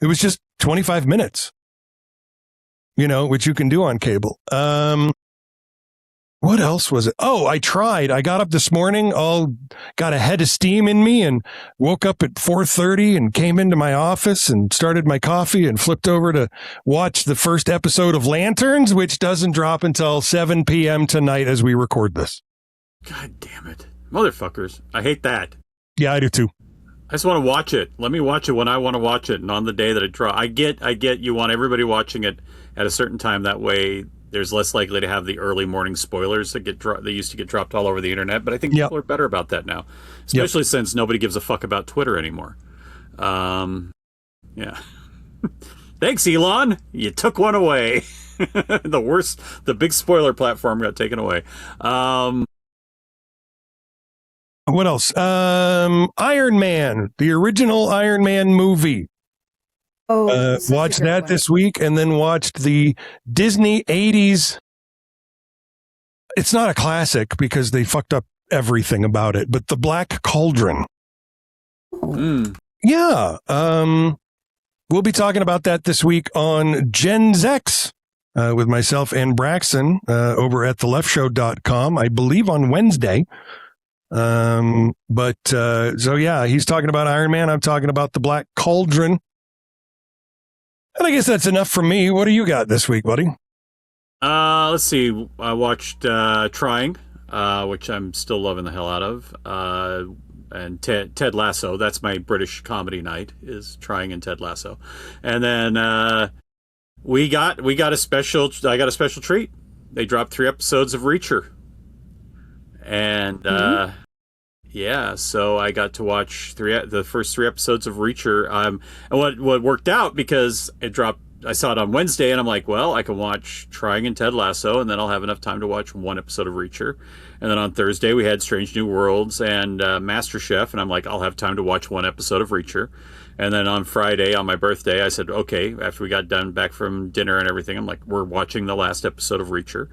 It was just 25 minutes, which you can do on cable. What else was it? Oh, I tried. I got up this morning, got a head of steam in me, and woke up at 4:30 and came into my office and started my coffee and flipped over to watch the first episode of Lanterns, which doesn't drop until 7 p.m. tonight as we record this. God damn it. Motherfuckers. I hate that. Yeah, I do too. I just want to watch it. Let me watch it when I want to watch it and on the day that it drops. I get you want everybody watching it at a certain time. That way there's less likely to have the early morning spoilers that they used to get dropped all over the internet. But I think people are better about that now, especially since nobody gives a fuck about Twitter anymore. Yeah. Thanks, Elon. You took one away. The big spoiler platform got taken away. What else? Iron Man, the original Iron Man movie. Oh, watched that this week, and then watched the Disney 80s. It's not a classic because they fucked up everything about it, but the Black Cauldron. Yeah. We'll be talking about that this week on Gen X with myself and Braxton over at theleftshow.com, I believe on Wednesday. So yeah, he's talking about Iron Man. I'm talking about the Black Cauldron. And I guess that's enough for me. What do you got this week, buddy? Let's see. I watched Trying, which I'm still loving the hell out of. And Ted Lasso. That's my British comedy night, is Trying and Ted Lasso. And then I got a special treat. They dropped 3 episodes of Reacher. And yeah, so I got to watch the first 3 episodes of Reacher. And what worked out, because it dropped, I saw it on Wednesday, and I'm like, well, I can watch Trying and Ted Lasso, and then I'll have enough time to watch 1 episode of Reacher. And then on Thursday we had Strange New Worlds and MasterChef, and I'm like, I'll have time to watch 1 episode of Reacher. And then on Friday, on my birthday, I said, okay, after we got done back from dinner and everything, I'm like, we're watching the last episode of Reacher.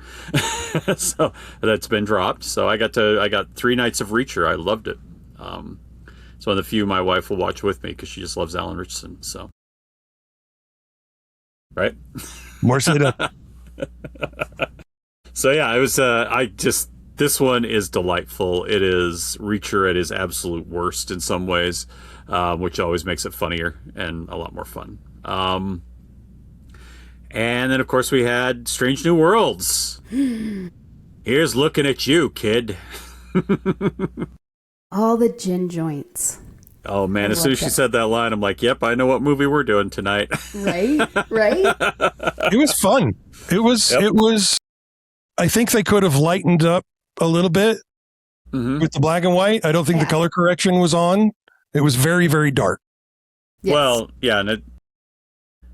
So that's been dropped. So I got 3 nights of Reacher. I loved it. So one of the few my wife will watch with me because she just loves Alan Richardson. So, right? More so that. So yeah, it was, this one is delightful. It is Reacher at his absolute worst in some ways. Which always makes it funnier and a lot more fun. And then, of course, we had Strange New Worlds. Here's looking at you, kid. All the gin joints. Oh, man. As soon as she said that line, I'm like, yep, I know what movie we're doing tonight. Right? It was fun. It was, I think they could have lightened up a little bit with the black and white. I don't think the color correction was on. It was very, very dark. Yes. Well, yeah, and it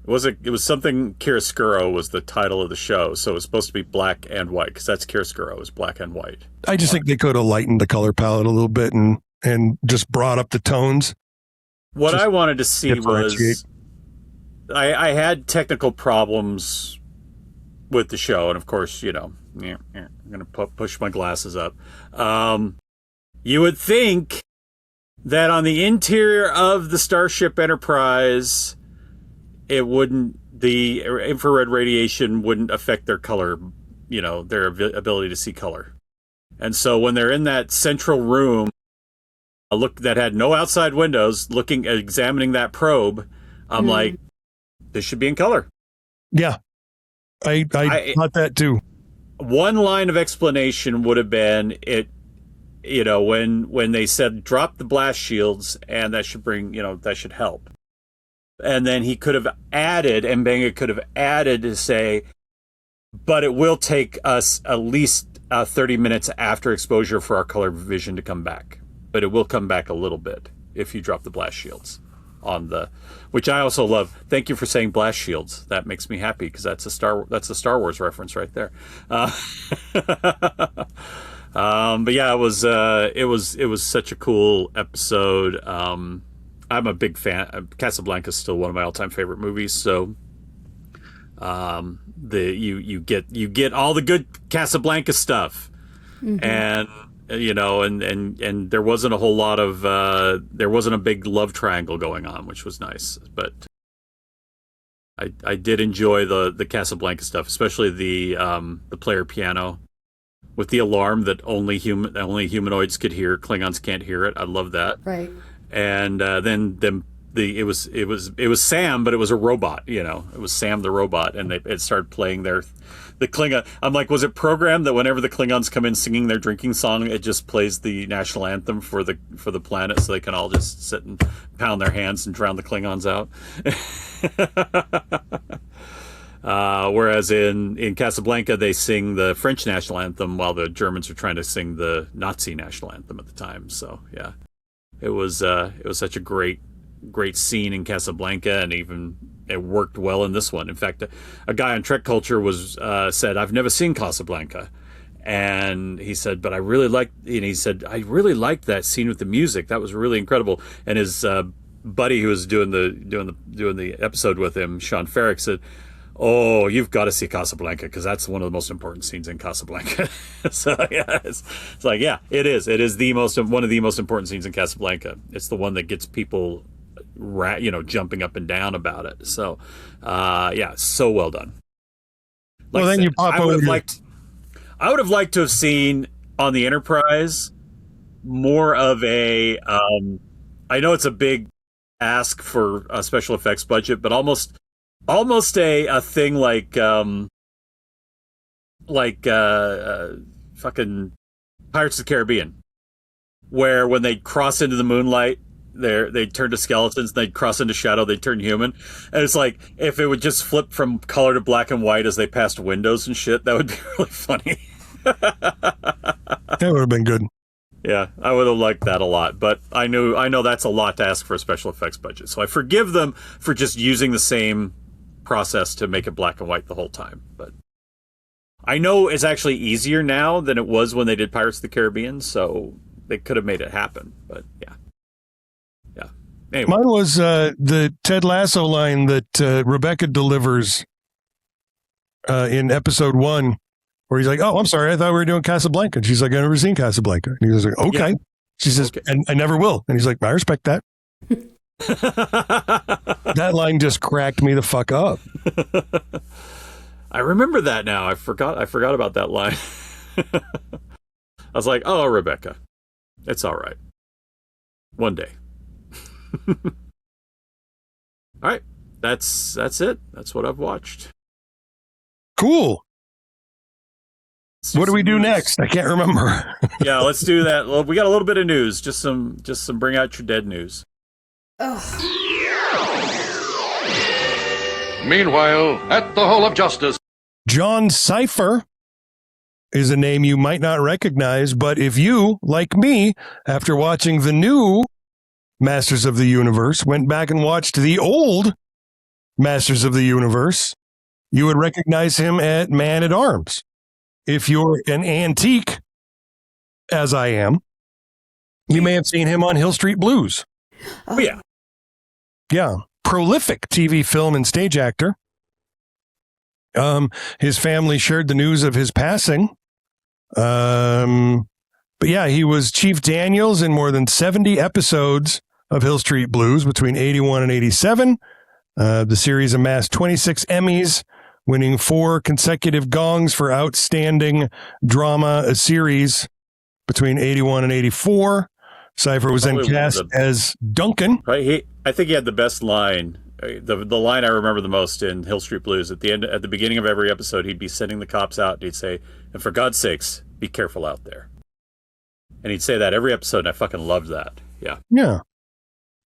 was something chiaroscuro was the title of the show, so it was supposed to be black and white, because that's chiaroscuro, is black and white. I just think they could have lightened the color palette a little bit and just brought up the tones. What I wanted to see was, I had technical problems with the show, and of course, I'm going to push my glasses up. You would think that on the interior of the Starship Enterprise, the infrared radiation wouldn't affect their color, their ability to see color. And so when they're in that central room, that had no outside windows, examining that probe, I'm like, this should be in color. Yeah. I thought that too. One line of explanation would have been when they said drop the blast shields, and that should that should help. And then he could have added, and Benga could have added to say, but it will take us at least 30 minutes after exposure for our color vision to come back, but it will come back a little bit if you drop the blast shields on the, which I also love. Thank you for saying blast shields. That makes me happy because that's a Star Wars reference right there. But yeah, it was such a cool episode. I'm a big fan. Casablanca is still one of my all-time favorite movies. So, you get all the good Casablanca stuff, and and there wasn't a whole lot of there wasn't a big love triangle going on, which was nice. But I did enjoy the Casablanca stuff, especially the player piano with the alarm that only humanoids could hear. Klingons can't hear it. I love that. Right. And then it was Sam, but it was a robot. It was Sam the robot, and it started playing the Klingon. I'm like, was it programmed that whenever the Klingons come in singing their drinking song, it just plays the national anthem for the planet, so they can all just sit and pound their hands and drown the Klingons out? Whereas in Casablanca, they sing the French national anthem while the Germans are trying to sing the Nazi national anthem at the time. So yeah, it was such a great scene in Casablanca, and even it worked well in this one. In fact, a guy on Trek Culture said, "I've never seen Casablanca," and he said, "But I really liked." And he said, "I really liked that scene with the music. That was really incredible." And his buddy who was doing the episode with him, Sean Ferrick, said, "Oh, you've got to see Casablanca because that's one of the most important scenes in Casablanca." So yeah, it's like, yeah, it is. It is one of the most important scenes in Casablanca. It's the one that gets people, jumping up and down about it. So, yeah, so well done. Like then you pop over. I would have liked to have seen on the Enterprise more of a. I know it's a big ask for a special effects budget, but almost a thing like fucking Pirates of the Caribbean, where when they cross into the moonlight, they turn to skeletons, they'd cross into shadow, they'd turn human. And it's like, if it would just flip from color to black and white as they passed windows and shit, that would be really funny. That would have been good. Yeah, I would have liked that a lot, but I know that's a lot to ask for a special effects budget. So I forgive them for just using the same process to make it black and white the whole time. But I know it's actually easier now than it was when they did Pirates of the Caribbean, so they could have made it happen. But yeah. Anyway. Mine was the Ted Lasso line that Rebecca delivers in episode 1, where he's like, "Oh, I'm sorry, I thought we were doing Casablanca." And she's like, "I've never seen Casablanca." And he's like, "Okay." Yeah. She says, okay. And I never will. And he's like, "I respect that." That line just cracked me the fuck up. I remember that now. I forgot about that line. I was like, "Oh, Rebecca, it's all right. One day." All right, that's it. That's what I've watched. Cool. What do we do next? I can't remember. Yeah, let's do that. Well, we got a little bit of news. Just some bring out your dead news. Meanwhile, at the Hall of Justice, John Cypher is a name you might not recognize, but if you, like me, after watching the new Masters of the Universe, went back and watched the old Masters of the Universe, you would recognize him at Man-at-Arms. If you're an antique, as I am, you may have seen him on Hill Street Blues. Oh, yeah. Yeah. Prolific TV, film, and stage actor. His family shared the news of his passing. But yeah, he was Chief Daniels in more than 70 episodes of Hill Street Blues between 81 and 87. The series amassed 26 Emmys, winning 4 consecutive gongs for outstanding drama series between 81 and 84. Cypher was then cast as Duncan. Right, I think he had the best line. The line I remember the most in Hill Street Blues, at the beginning of every episode, he'd be sending the cops out, and he'd say, "And for God's sakes, be careful out there." And he'd say that every episode, and I fucking loved that. Yeah. Yeah.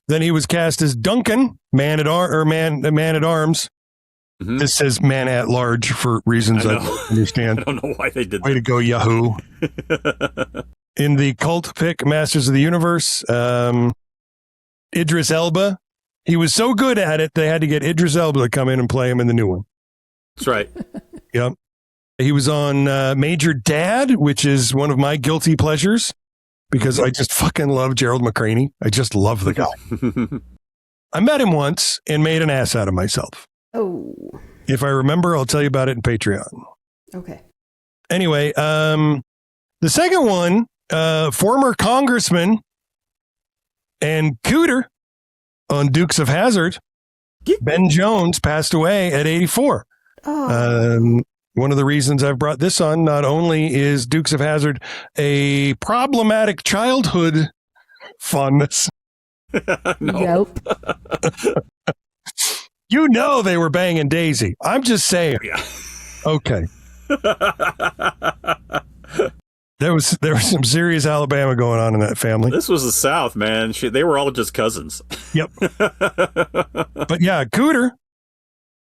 Then he was cast as Duncan, Man-at-Arms, This says man at large for reasons I don't understand. I don't know why they did that. Way to go, Yahoo. In the cult pick Masters of the Universe, Idris Elba, he was so good at it, they had to get Idris Elba to come in and play him in the new one. That's right. Yep. He was on Major Dad, which is one of my guilty pleasures because I just fucking love Gerald McCraney. I just love the guy. I met him once and made an ass out of myself. Oh. If I remember, I'll tell you about it in Patreon. Okay. Anyway, the second one, former congressman and Cooter on Dukes of Hazzard, Ben Jones passed away at 84. Oh. One of the reasons I've brought this on, not only is Dukes of Hazzard a problematic childhood fondness. Nope. You know they were banging Daisy. I'm just saying. Yeah. Okay. There was some serious Alabama going on in that family. This was the South, man. They were all just cousins. Yep. But yeah, Cooter,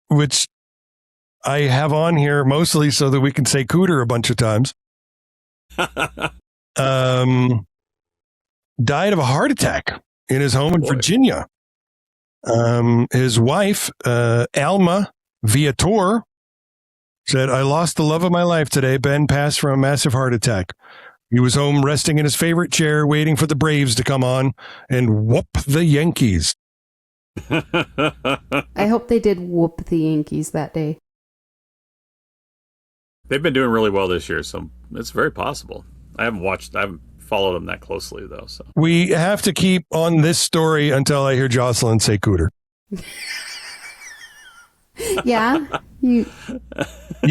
which I have on here mostly so that we can say Cooter a bunch of times, died of a heart attack in his home in Virginia. His wife, Alma Viator, said, "I lost the love of my life today. Ben passed from a massive heart attack. He was home resting in his favorite chair, waiting for the Braves to come on and whoop the Yankees." I hope they did whoop the Yankees that day. They've been doing really well this year, so it's very possible. I haven't followed them that closely, though. So we have to keep on this story until I hear Jocelyn say Cooter. Yeah. You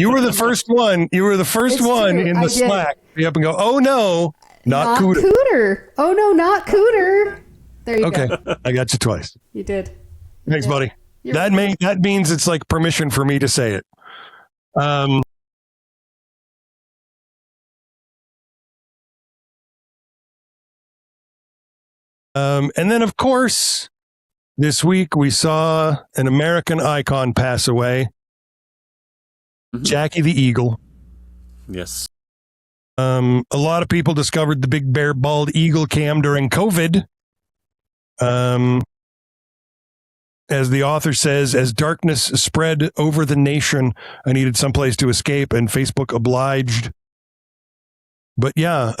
were the first one. You were the first It's one true. in I the did. Slack. Be up and go, oh no, not Cooter. Cooter. Oh no, not Cooter. There you Okay, go. I got you twice. You did. Thanks, buddy. You're That means it's like permission for me to say it. And then, of course, this week we saw an American icon pass away, Jackie the Eagle. yes. A lot of people discovered the big bear bald eagle cam during COVID. As the author says, as darkness spread over the nation, I needed someplace to escape, and Facebook obliged. But yeah,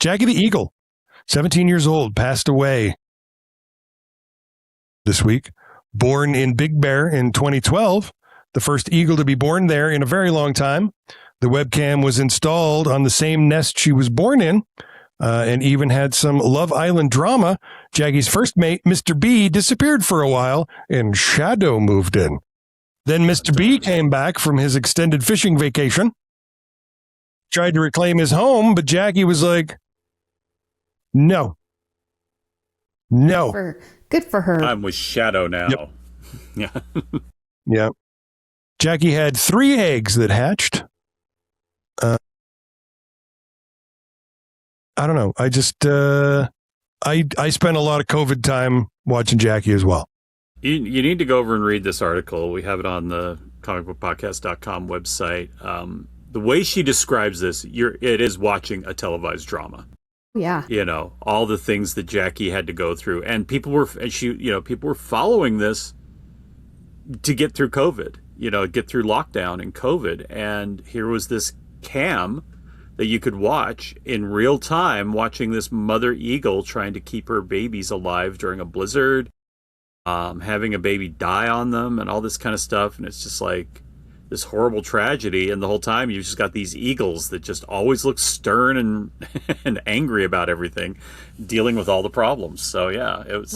Jackie the Eagle, 17 years old, passed away this week. Born in Big Bear in 2012, the first eagle to be born there in a very long time. The webcam was installed on the same nest she was born in, and even had some Love Island drama. Jackie's first mate, Mr. B, disappeared for a while, and Shadow moved in. Then Mr. B came back from his extended fishing vacation, tried to reclaim his home, but Jackie was like, no. Good for her. I'm with Shadow now. Yep. Yeah. Yeah. Jackie had 3 eggs that hatched. I don't know. I just, I spent a lot of COVID time watching Jackie as well. You need to go over and read this article. We have it on the comicbookpodcast.com website. The way she describes this, it is watching a televised drama. Yeah. You know, all the things that Jackie had to go through, and people were following this to get through COVID, get through lockdown and COVID. And here was this cam that you could watch in real time, watching this mother eagle trying to keep her babies alive during a blizzard, having a baby die on them and all this kind of stuff. And it's just like this horrible tragedy. And the whole time you've just got these eagles that just always look stern and and angry about everything, dealing with all the problems. So yeah, it's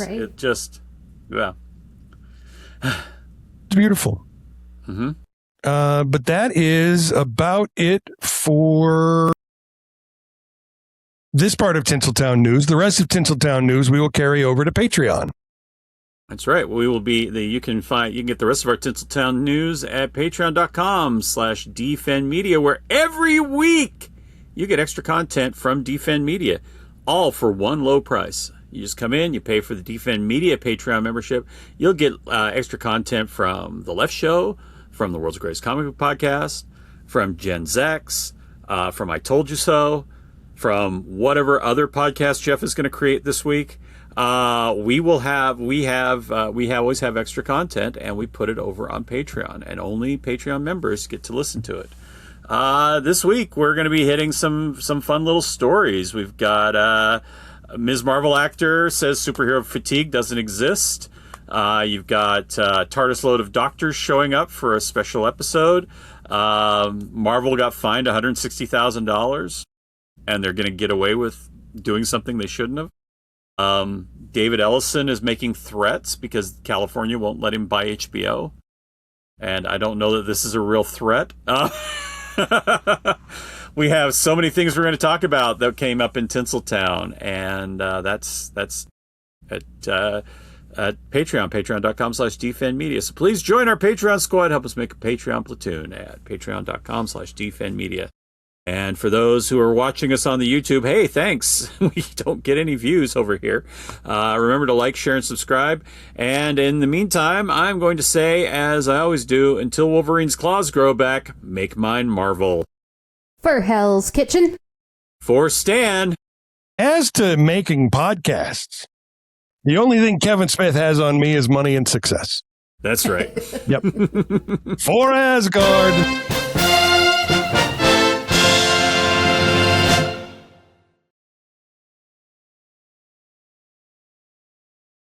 beautiful. Mm-hmm. But that is about it for this part of Tinsel Town news. The rest of Tinsel Town news we will carry over to Patreon. That's right. We will be you can get the rest of our Tinseltown news at patreon.com/DFenMedia, where every week you get extra content from DFen Media, all for one low price. You just come in, you pay for the Defend Media Patreon membership. You'll get extra content from The Left Show, from the World's Greatest Comic Book Podcast, from Gen Zex, from I Told You So, from whatever other podcast Jeff is going to create this week. We always have extra content, and we put it over on Patreon, and only Patreon members get to listen to it. This week we're going to be hitting some fun little stories. We've got Ms. Marvel actor says superhero fatigue doesn't exist. You've got TARDIS load of doctors showing up for a special episode. Marvel got fined $160,000, and they're going to get away with doing something they shouldn't have. David Ellison is making threats because California won't let him buy HBO. And I don't know that this is a real threat. We have so many things we're going to talk about that came up in Tinsel Town. And that's at Patreon, patreon.com/defendmedia. So please join our Patreon squad. Help us make a Patreon platoon at patreon.com/defendmedia. And for those who are watching us on the YouTube, hey, thanks. We don't get any views over here. Remember to like, share, and subscribe. And in the meantime, I'm going to say, as I always do, until Wolverine's claws grow back, make mine Marvel. For Hell's Kitchen. For Stan. As to making podcasts, the only thing Kevin Smith has on me is money and success. That's right. Yep. For Asgard.